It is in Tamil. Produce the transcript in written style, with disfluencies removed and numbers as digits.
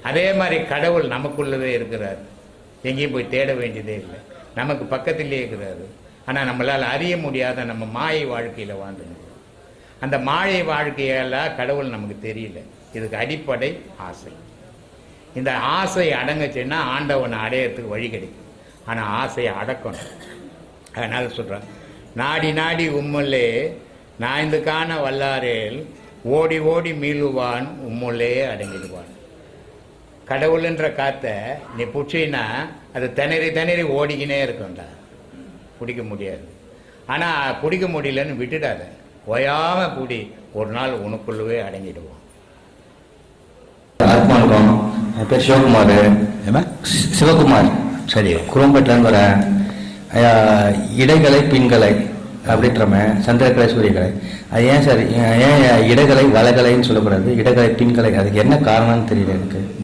அதே மாதிரி கடவுள் நமக்குள்ளவே இருக்கிறார். எங்கேயும் போய் தேட வேண்டியதே இல்லை, நமக்கு பக்கத்திலே இருக்கிறாரு. ஆனால் நம்மளால் அறிய முடியாத நம்ம மாயை வாழ்க்கையில் வாழ்ந்துங்க. அந்த மாயை வாழ்க்கையெல்லாம் கடவுள் நமக்கு தெரியல. இதுக்கு அடிப்படை ஆசை. இந்த ஆசை அடங்குச்சுன்னா ஆண்டவனை அடையறதுக்கு வழி கிடைக்கும். ஆனால் ஆசையை அடக்கணும். அதனால் சொல்கிறேன், நாடி நாடி உம்முள்ளே நாய்ந்து காண வல்லாரேல் ஓடி ஓடி மீளுவான் உம்முள்ளே அடங்கிடுவான். கடவுள்ன்ற காற்றை நீ பிடிச்சின்னா அது திணறி திணறி ஓடிக்கினே இருக்கும்டா, குடிக்க முடியாது. ஆனால் குடிக்க முடியலன்னு விட்டுடாத, ஓயாமல் கூடி ஒரு நாள் உனக்குள்ளவே அடங்கிடுவோம். ஆத்மார்க்கம். என் பேர் சிவகுமார். சிவகுமார். சரி, குரோம்பேட்டிலேருந்து வரேன். இடைகலை பின்கலை அப்படின்றமே, சந்திரக்கலை சூரியகலை. அது ஏன் சார், ஏன் இடைகலை வளகலைன்னு சொல்லக்கூடாது, இடகலை பின்கலை? அதுக்கு என்ன காரணம்னு தெரியல எனக்கு.